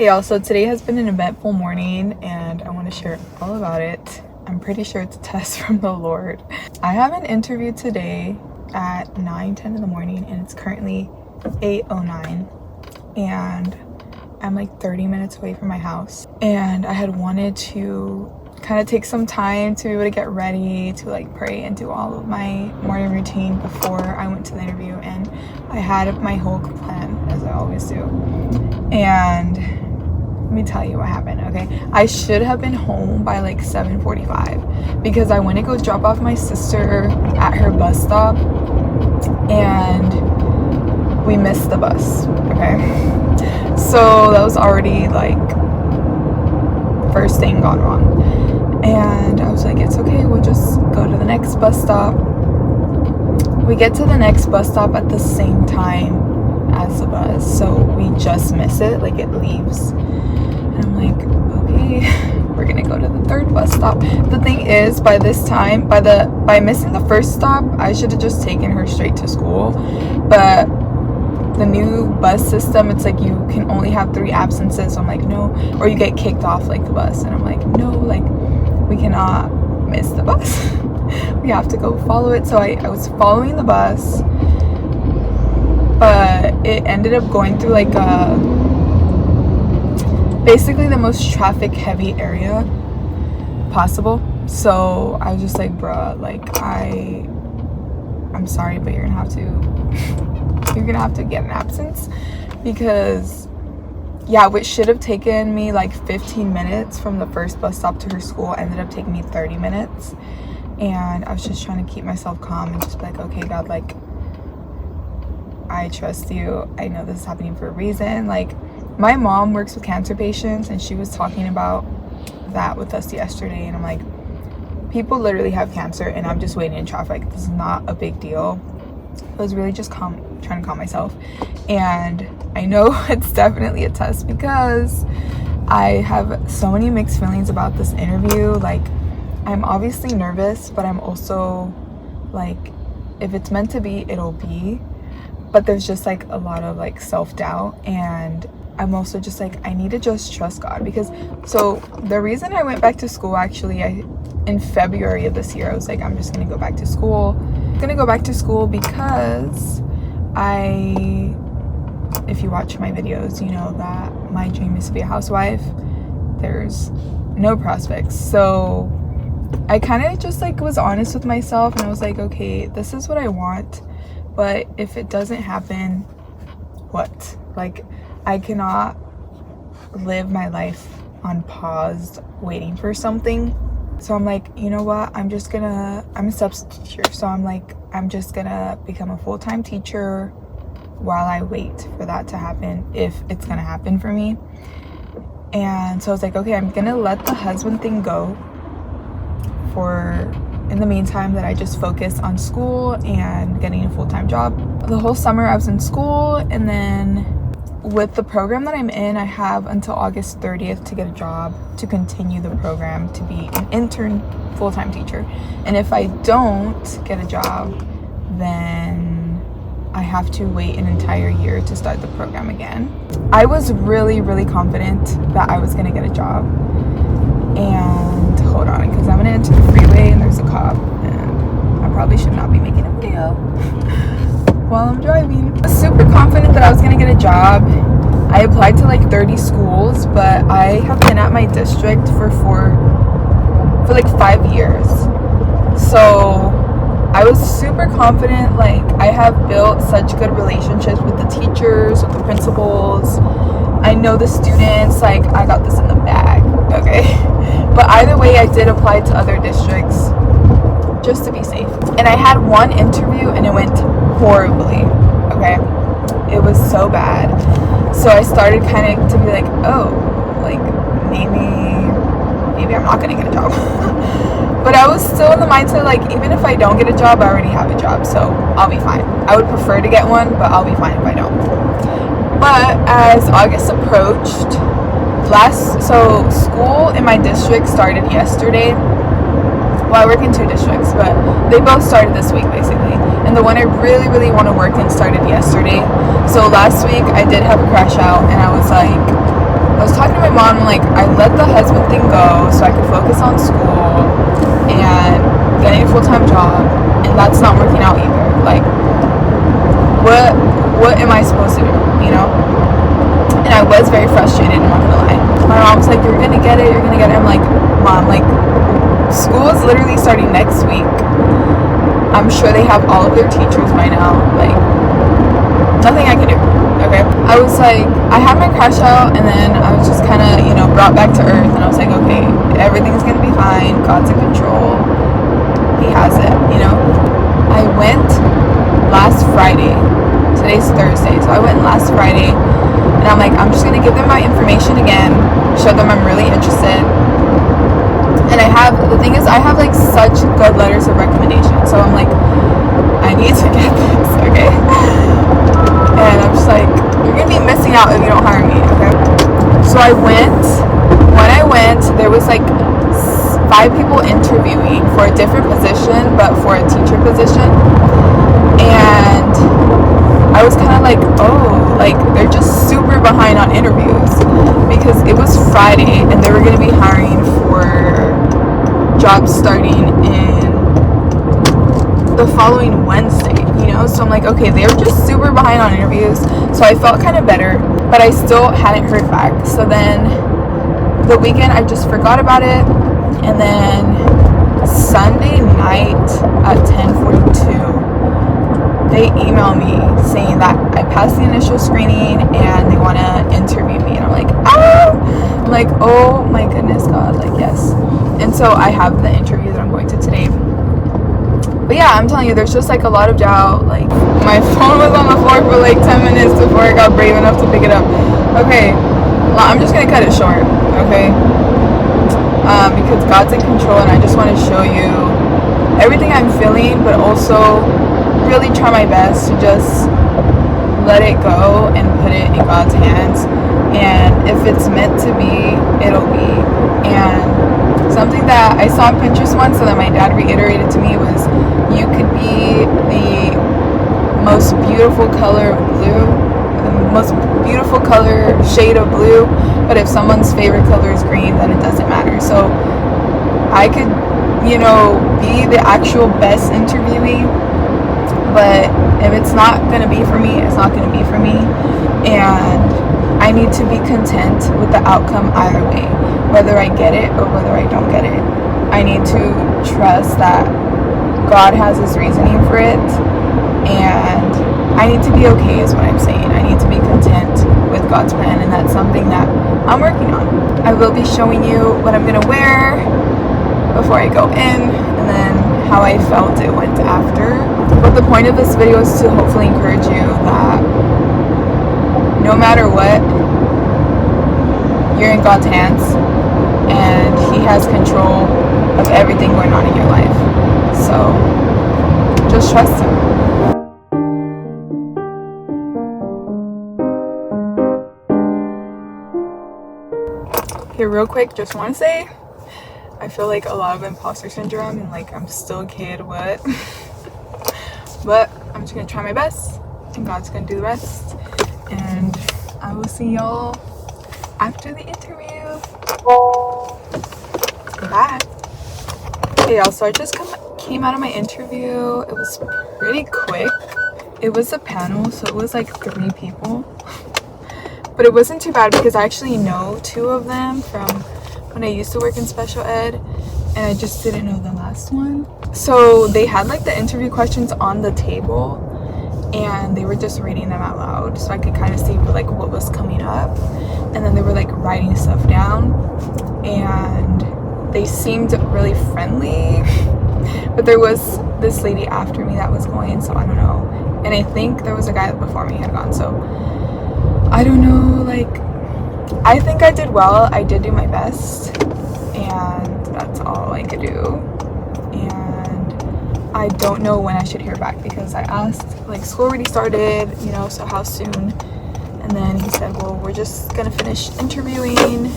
Hey y'all, so today has been an eventful morning and I want to share all about it. I'm pretty sure it's a test from the Lord. I have an interview today at 9:10 in the morning and it's currently 8:09 and I'm like 30 minutes away from my house. And I had wanted to kind of take some time to be able to get ready, to like pray and do all of my morning routine before I went to the interview. And I had my whole plan, as I always do. And let me tell you what happened, okay? I should have been home by like 7:45 because I went to go drop off my sister at her bus stop and we missed the bus, okay? So that was already like first thing gone wrong. And I was like, it's okay, we'll just go to the next bus stop. We get to the next bus stop at the same time as the bus, so we just miss it, like it leaves. And I'm like, okay, we're gonna go to the third bus stop. The thing is, by this time, by missing the first stop, I should have just taken her straight to school. But the new bus system, it's like you can only have 3 absences. So I'm like, no, or you get kicked off like the bus. And I'm like, no, like we cannot miss the bus. We have to go follow it. So I was following the bus, but it ended up going through like basically the most traffic heavy area possible. So I was just like, bruh, like I'm sorry, but you're gonna have to get an absence, because yeah, which should have taken me like 15 minutes from the first bus stop to her school ended up taking me 30 minutes. And I was just trying to keep myself calm and just be like, okay, God, like I trust you. I know this is happening for a reason. Like my mom works with cancer patients and she was talking about that with us yesterday, and I'm like, people literally have cancer and I'm just waiting in traffic. This is not a big deal. I was really just trying to calm myself. And I know it's definitely a test because I have so many mixed feelings about this interview. Like I'm obviously nervous, but I'm also like, if it's meant to be, it'll be. But there's just like a lot of like self-doubt, and I'm also just like, I need to just trust God. Because so the reason I went back to school, actually, in February of this year, I was like, I'm just gonna go back to school. I'm gonna go back to school because if you watch my videos, you know that my dream is to be a housewife. There's no prospects. So I kind of just like was honest with myself and I was like, okay, this is what I want. But if it doesn't happen, what? Like, I cannot live my life on pause waiting for something. So I'm like, you know what? I'm a substitute teacher. So I'm like, I'm just gonna become a full-time teacher while I wait for that to happen, if it's gonna happen for me. And so I was like, okay, I'm gonna let the husband thing go in the meantime, that I just focus on school and getting a full-time job. The whole summer I was in school, and then with the program that I'm in, I have until August 30th to get a job to continue the program to be an intern full-time teacher. And if I don't get a job, then I have to wait an entire year to start the program again. I was really, really confident that I was gonna get a job. And hold on, because I'm gonna enter the freeway and there's a cop, and I probably should not be making a video while I'm driving. I was super confident that I was gonna get a job. I applied to like 30 schools, but I have been at my district for like 5 years. So I was super confident. Like I have built such good relationships with the teachers, with the principals. I know the students, like I got this in the bag, okay? But either way, I did apply to other districts just to be safe. And I had one interview and it went horribly, okay? It was so bad. So I started kind of to be like, oh, like maybe I'm not gonna get a job. But I was still in the mindset, like, even if I don't get a job, I already have a job, so I'll be fine. I would prefer to get one, but I'll be fine if I don't. But as August approached, so school in my district started yesterday. Well, I work in 2 districts, but they both started this week, basically. And the one I really, really want to work in started yesterday. So last week, I did have a crash out, and I was my mom, like, I let the husband thing go so I could focus on school and getting a full-time job, and that's not working out either. Like, what am I supposed to do, you know? And I was very frustrated, I'm not gonna lie. My mom was like, you're gonna get it. I'm like, Mom, like, school is literally starting next week. I'm sure they have all of their teachers by now. Like, nothing I can do. Okay, I was like, I had my crash out, and then I was just kind of, you know, brought back to earth, and I was like, okay, everything's gonna be fine. God's in control. He has it, you know. I went last Friday. Today's Thursday, so I went last Friday, and I'm like, I'm just gonna give them my information again, show them I'm really interested. And the thing is, I have like such good letters of recommendation, so I'm like, I need to get this, okay? And I'm just like, you're gonna be missing out if you don't hire me, okay? So I went. When I went, there was like 5 people interviewing for a different position, but for a teacher position. And I was kind of like, oh, like, they're just super behind on interviews, because it was Friday and they were going to be hiring for jobs starting in the following Wednesday, you know? So I'm like, okay, they're just super behind on interviews. So I felt kind of better, but I still hadn't heard back. So then the weekend, I just forgot about it. And then Sunday night at 10:42, they emailed me saying that I passed the initial screening and they want to interview me. And I'm like, ah! I'm like, oh my goodness, God, like, yes. And so I have the interview that I'm going to today. But yeah, I'm telling you, there's just like a lot of doubt. Like, my phone was on the floor for like 10 minutes before I got brave enough to pick it up. Okay, well, I'm just gonna cut it short, okay? Because God's in control, and I just want to show you everything I'm feeling, but also really try my best to just let it go and put it in God's hands. And if it's meant to be, it'll be. And something that I saw on Pinterest once, and that my dad reiterated to me, was you could be the most beautiful color of blue, the most beautiful color shade of blue, but if someone's favorite color is green, then it doesn't matter. So I could, you know, be the actual best interviewee, but if it's not gonna be for me, it's not gonna be for me. And I need to be content with the outcome either way, whether I get it or whether I don't get it. I need to trust that God has his reasoning for it, and I need to be okay is what I'm saying. I need to be content with God's plan, and that's something that I'm working on. I will be showing you what I'm gonna wear before I go in, and then how I felt it went after. But the point of this video is to hopefully encourage you that no matter what, you're in God's hands, and he has control of everything going on in your life. So just trust him. Okay, real quick, just want to say, I feel like a lot of imposter syndrome, and like I'm still a kid, what? But I'm just gonna try my best, and God's gonna do the rest. And I will see y'all after the interview. Bye. Hey y'all, so I just came out of my interview. It was pretty quick. It was a panel, so it was like 3 people. But it wasn't too bad because I actually know 2 of them from when I used to work in special ed, and I just didn't know the last one. So they had like the interview questions on the table, and they were just reading them out loud, so I could kind of see like what was coming up. And then they were like writing stuff down, and they seemed really friendly. But there was this lady after me that was going, so I don't know. And I think there was a guy before me had gone, so I don't know. Like, I think I did well. I did do my best, and that's all I could do. And I don't know when I should hear back, because I asked, like, school already started, you know, so how soon? And then he said, well, we're just gonna finish interviewing,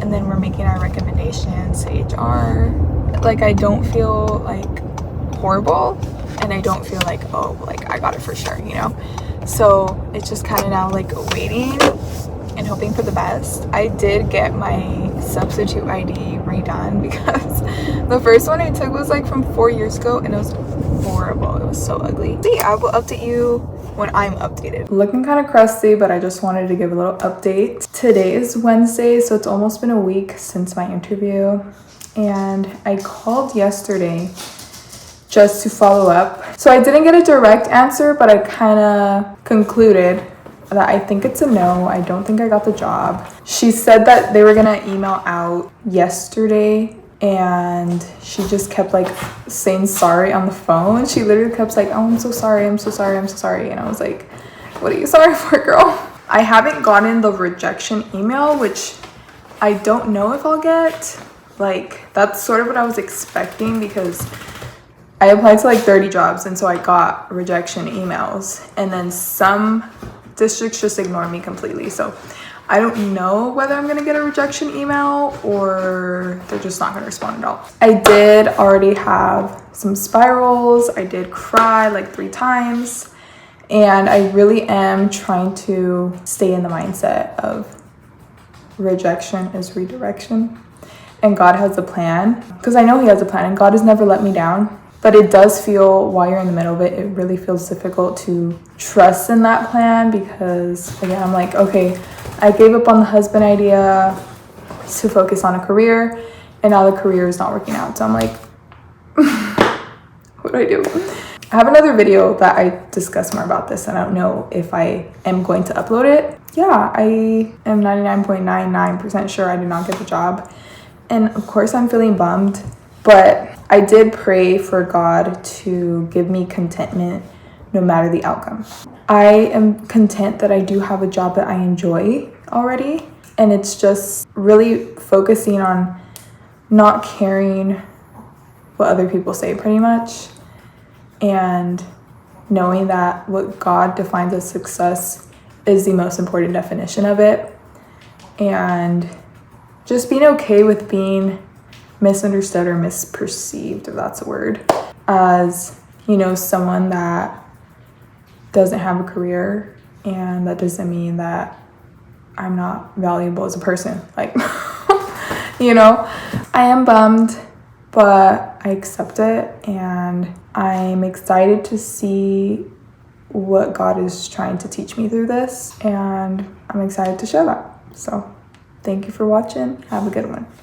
and then we're making our recommendations to HR. Like, I don't feel like horrible, and I don't feel like, oh, like I got it for sure, you know? So it's just kind of now like waiting and and hoping for the best. I did get my substitute ID redone because the first one I took was like from 4 years ago and it was horrible. It was so ugly. See, I will update you when I'm updated. Looking kind of crusty, but I just wanted to give a little update. Today is Wednesday, so it's almost been a week since my interview, and I called yesterday just to follow up. So I didn't get a direct answer, but I kind of concluded that I think it's a no. I don't think I got the job. She said that they were gonna email out yesterday, and she just kept like saying sorry on the phone. She literally kept like, oh, I'm so sorry, I'm so sorry, I'm so sorry. And I was like, what are you sorry for, girl? I haven't gotten the rejection email, which I don't know if I'll get. Like, that's sort of what I was expecting because I applied to like 30 jobs, and so I got rejection emails, and then some districts just ignored me completely. So I don't know whether I'm gonna get a rejection email or they're just not gonna respond at all. I did already have some spirals. I did cry like 3 times, and I really am trying to stay in the mindset of rejection is redirection, and God has a plan, because I know he has a plan and God has never let me down. But it does feel, while you're in the middle of it, it really feels difficult to trust in that plan, because again, I'm like, okay, I gave up on the husband idea to focus on a career, and now the career is not working out. So I'm like, what do I do? I have another video that I discuss more about this, and I don't know if I am going to upload it. Yeah, I am 99.99% sure I did not get the job. And of course I'm feeling bummed, but I did pray for God to give me contentment no matter the outcome. I am content that I do have a job that I enjoy already, and it's just really focusing on not caring what other people say, pretty much, and knowing that what God defines as success is the most important definition of it, and just being okay with being misunderstood or misperceived, if that's a word, as, you know, someone that doesn't have a career. And that doesn't mean that I'm not valuable as a person, like, you know. I am bummed, but I accept it, and I'm excited to see what God is trying to teach me through this, and I'm excited to share that. So thank you for watching. Have a good one.